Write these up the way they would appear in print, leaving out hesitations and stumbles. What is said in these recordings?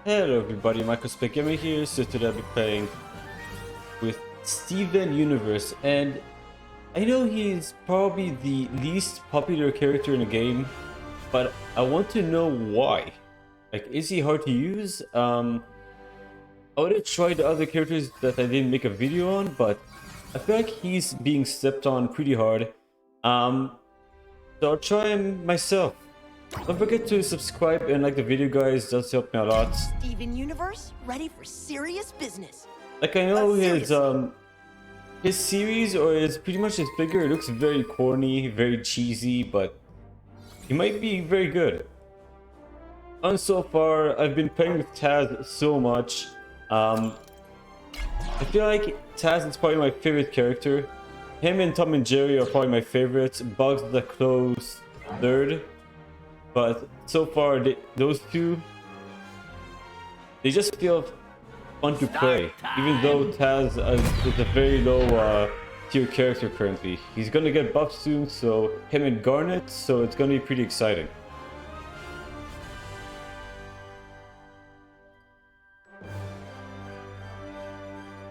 Hello everybody, MicroSpecGamer here. So today I'll be playing with Steven Universe, and I know he's probably the least popular character in the game, but I want to know why. Like, is he hard to use? I would have tried the other characters that I didn't make a video on, but I feel like he's being stepped on pretty hard. So I'll try him myself. Don't forget to subscribe and like the video, guys. Does help me a lot. Steven Universe, ready for serious business. Like, I know his series, or his pretty much his figure, it looks very corny, very cheesy, but he might be very good. And so far, I've been playing with Taz so much. I feel like Taz is probably my favorite character. Him and Tom and Jerry are probably my favorites. Bugs the close third. But so far, those two, they just feel fun to play. Even though Taz is a very low tier character currently. He's gonna get buffed soon, so him and Garnet, so it's gonna be pretty exciting.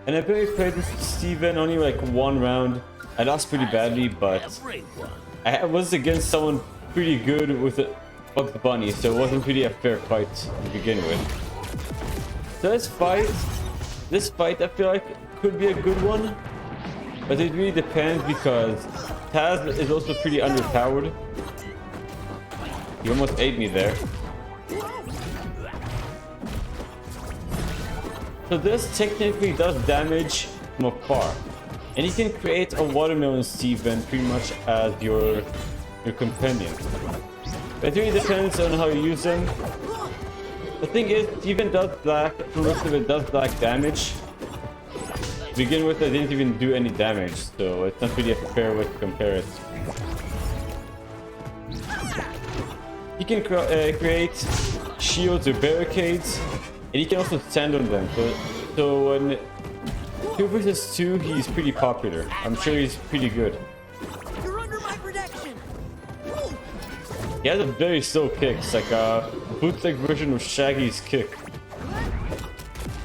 And I barely played this Steven, only like one round. I lost pretty badly, but I was against someone pretty good with it. Bugs Bunny, so it wasn't really a fair fight to begin with. So this fight I feel like could be a good one, but it really depends because Taz is also pretty underpowered. He almost ate me there. So this technically does damage from afar, and you can create a watermelon Steven pretty much as your companion. It really depends on how you use them. The thing is, Steven does black, most of it does black damage. To begin with, I didn't even do any damage, so it's not really a fair way to compare it. You can create shields or barricades, and you can also stand on them. So when 2 versus 2, he's pretty popular. I'm sure he's pretty good. He has a very slow kick. It's like a bootleg version of Shaggy's kick.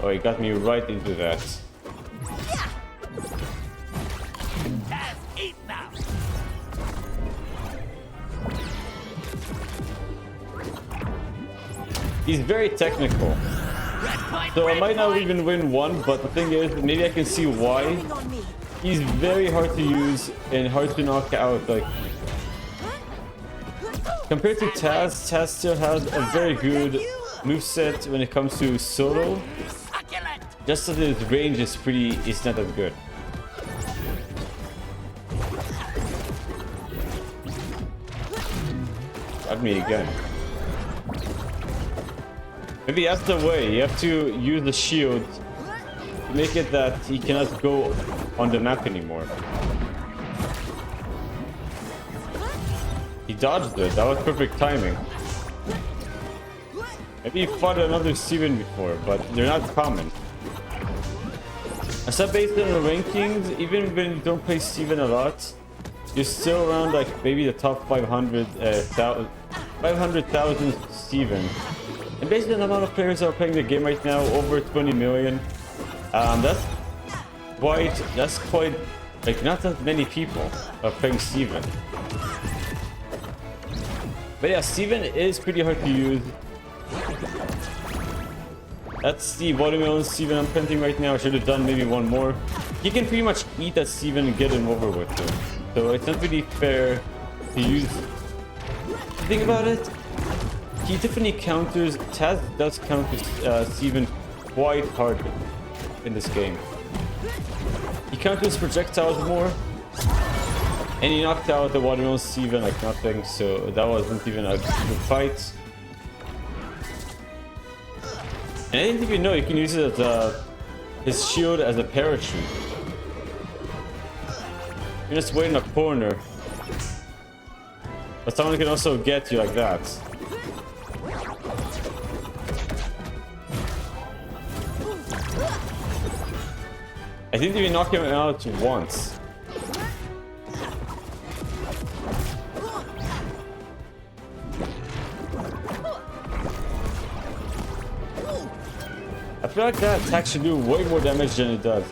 Oh, he got me right into that. He's very technical. So I might not even win one, but the thing is, maybe I can see why. He's very hard to use and hard to knock out. Like, compared to Taz, Taz still has a very good moveset when it comes to solo. Just that his range is not that good. Got me again. Maybe that's the way. You have to use the shield to make it that he cannot go on the map anymore. He dodged it. That was perfect timing. Maybe he fought another Steven before, but they're not common. I said based on the rankings, even when you don't play Steven a lot, you're still around like maybe the top 500,000 Steven. And based on the amount of players that are playing the game right now, over 20 million, that's quite like not that many people are playing Steven. But yeah, Steven is pretty hard to use. That's the watermelon Steven I'm printing right now. I should have done maybe one more. You can pretty much eat that Steven and get him over with too. So it's not really fair to use. Think about it. He definitely counters. Taz does counter Steven quite hard in this game. He counters projectiles more. And he knocked out the watermelon Steven like nothing, so that wasn't even a good fight. And I didn't even know you can use it as his shield as a parachute. You just wait in a corner. But someone can also get you like that. I didn't even knock him out once. feel like that attack should do way more damage than it does.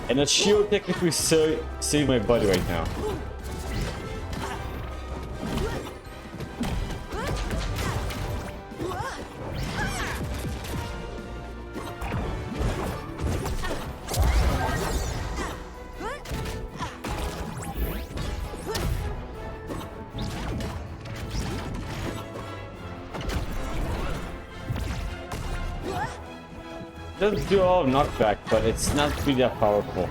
And that shield technically saved my buddy right now. It does do all knockback, but it's not really that powerful.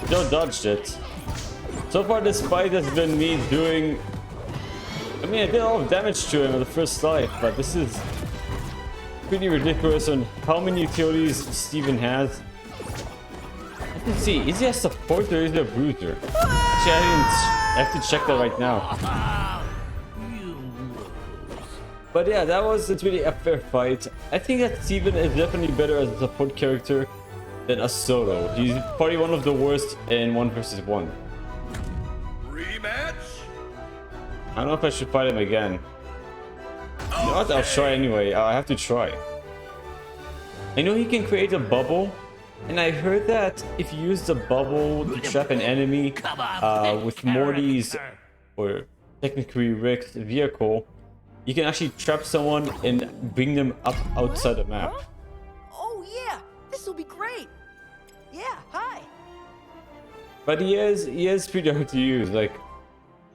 Still dodged it. So far this fight has been me doing... I mean, I did a lot of damage to him at the first fight, but this is pretty ridiculous on how many utilities Steven has. Let's see, is he a support or is he a bruiser? Actually, I have to check that right now. But yeah, it's really a fair fight. I think that Steven is definitely better as a support character than a solo. He's probably one of the worst in 1 versus 1. Rematch? I don't know if I should fight him again. You know what? I'll try anyway. I have to try. I know he can create a bubble, and I heard that if you use the bubble to trap an enemy with Morty's, or technically Rick's vehicle, you can actually trap someone and bring them up outside the map. Huh? Oh yeah, this will be great. Yeah, hi. But he is pretty hard to use. Like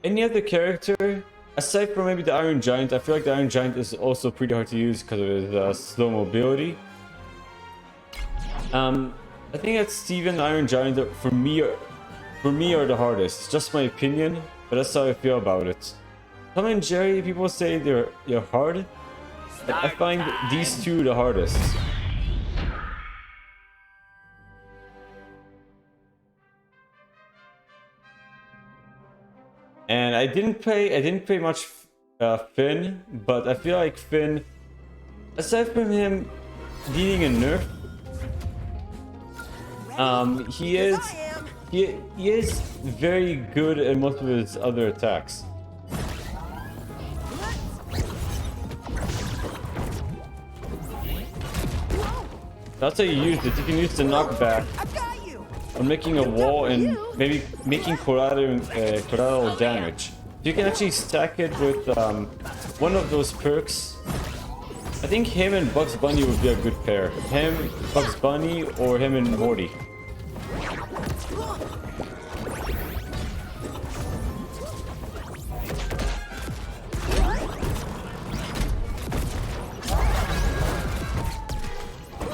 any other character, aside from maybe the Iron Giant, I feel like the Iron Giant is also pretty hard to use because of his slow mobility. I think that Steven, Iron Giant, for me are the hardest. It's just my opinion, but that's how I feel about it. Tom and Jerry, people say they're hard, but I find these two the hardest. And I didn't play much Finn, but I feel like Finn, aside from him needing a nerf, he is very good at most of his other attacks. That's how you use it. You can use the knockback on making a wall and maybe making collateral damage. You can actually stack it with one of those perks. I think him and Bugs Bunny would be a good pair. Him, Bugs Bunny, or him and Morty.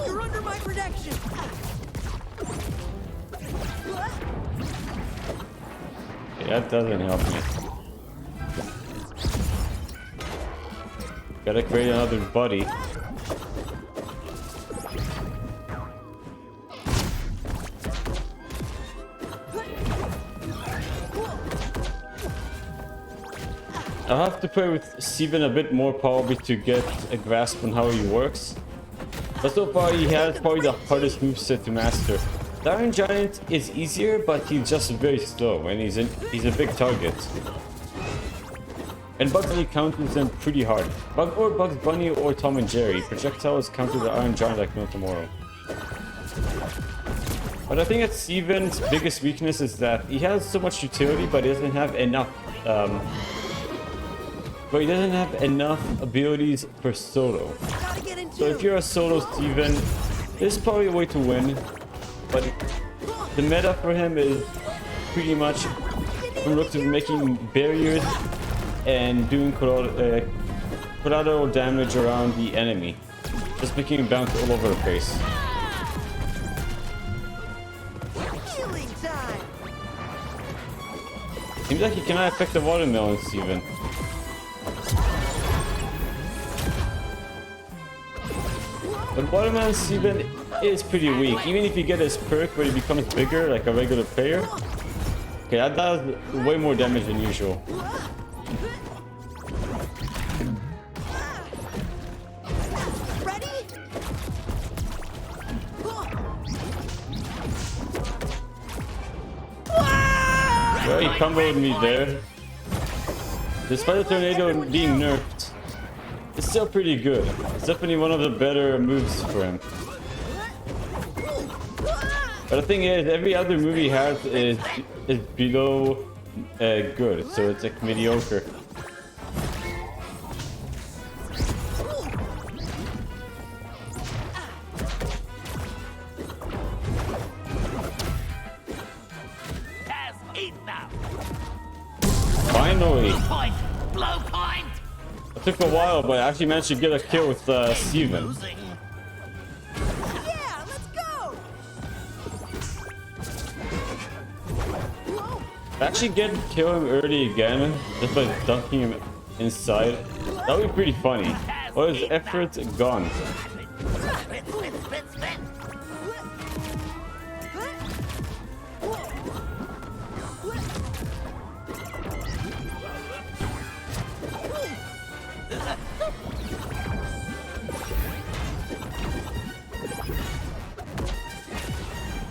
You're under my protection. Yeah, that doesn't help me. Gotta create another buddy. I'll have to play with Steven a bit more probably to get a grasp on how he works. But so far he has probably the hardest moveset to master. The Iron Giant is easier, but he's just very slow and he's a big target. And Bugs Bunny counters them pretty hard. Bugs Bunny or Tom and Jerry. Projectiles counter the Iron Giant like no tomorrow. But I think that Steven's biggest weakness is that he has so much utility, but he doesn't have enough. But he doesn't have enough abilities for solo. So if you're a solo Steven, this is probably a way to win. But the meta for him is pretty much making barriers and doing collateral damage around the enemy. Just making him bounce all over the place. Seems like he cannot affect the watermelon, Steven. But watermelon Steven is pretty weak. Even if you get his perk where he becomes bigger like a regular player, Okay, that does way more damage than usual. Ready? Well, he comboed me there. Despite the tornado being nerfed, it's still pretty good. It's definitely one of the better moves for him. But the thing is, every other move he has is below good, so it's like mediocre. Finally! Blow point! It took a while, but I actually managed to get a kill with Steven. Yeah, let's go. I actually get to kill him early again, just by dunking him inside. That would be pretty funny. All his effort gone. Spin, spin, spin, spin!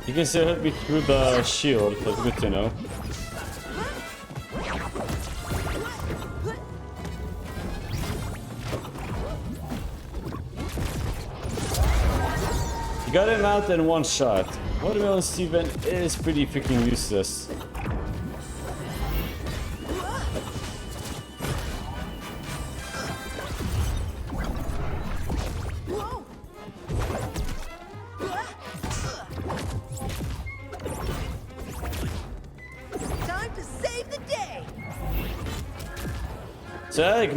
You can still hit me through the shield, that's good to know. You got him out in one shot. Watermelon Steven is pretty freaking useless. Time to save the day. So that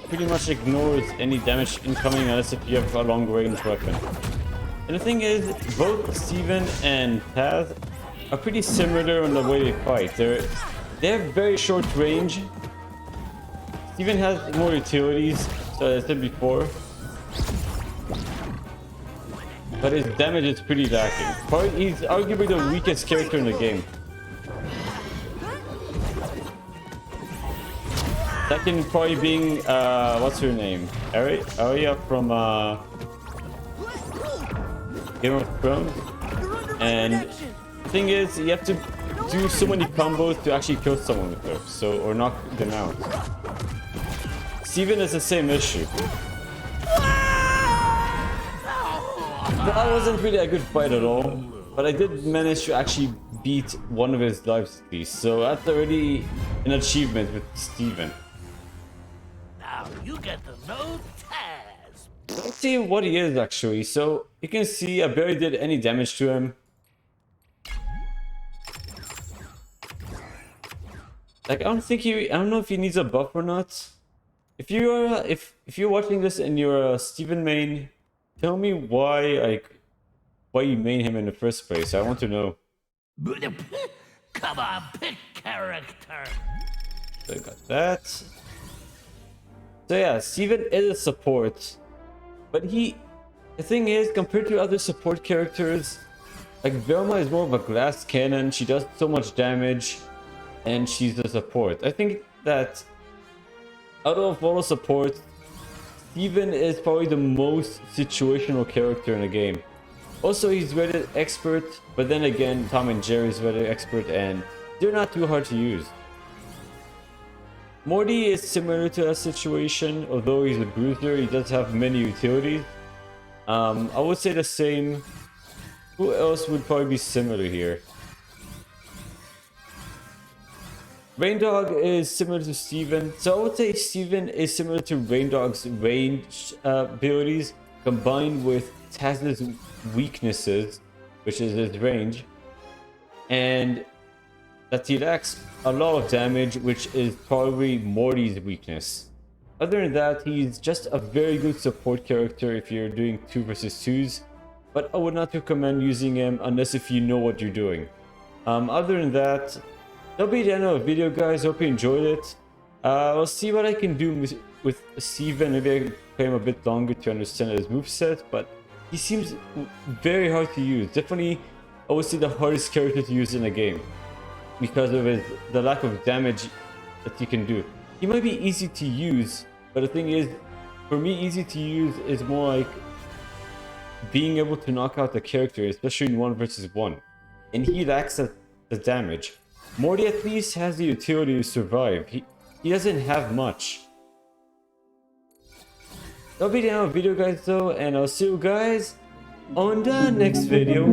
pretty much ignores any damage incoming unless if you have a long range weapon. And the thing is, both Steven and Taz are pretty similar in the way they fight. They have very short range. Steven has more utilities, so as I said before. But his damage is pretty lacking. He's arguably the weakest character in the game. Second probably being, what's her name? Arya from Game of Thrones. And the thing is, you have to do so many combos to actually kill someone with her, so, or knock them out. Steven has the same issue. That wasn't really a good fight at all, but I did manage to actually beat one of his lives at least, so that's already an achievement with Steven. Now you get to know Taz. Let's see what he is actually. So you can see I barely did any damage to him. Like I don't know if he needs a buff or not. If you're watching this and you're a Steven main, tell me why you main him in the first place. I want to know. Come on, pick character. So I got that. So yeah, Steven is a support, but the thing is, compared to other support characters, like Velma is more of a glass cannon. She does so much damage, and she's a support. I think that out of all the supports, Steven is probably the most situational character in the game. Also, he's rated expert, but then again, Tom and Jerry's rated expert, and they're not too hard to use. Morty is similar to that situation, although he's a bruiser, he does have many utilities. I would say the same. Who else would probably be similar here? Raindog is similar to Steven, so I would say Steven is similar to Raindog's range abilities combined with Taz's weaknesses, which is his range, and that he lacks a lot of damage, which is probably Morty's weakness. Other than that, he's just a very good support character if you're doing 2 versus 2s, but I would not recommend using him unless if you know what you're doing. Other than that, that'll be the end of the video, guys. Hope you enjoyed it. I'll see what I can do with Steven. Maybe I can play him a bit longer to understand his moveset, but he seems very hard to use. Definitely, I would say the hardest character to use in the game. because of the lack of damage that he can do. He might be easy to use, but the thing is, for me, easy to use is more like being able to knock out the character, especially in 1 versus 1. And he lacks the damage. Morty at least has the utility to survive. He doesn't have much. That'll be the end of the video, guys, though, and I'll see you guys on the next video.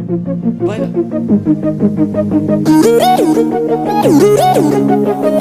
Bye.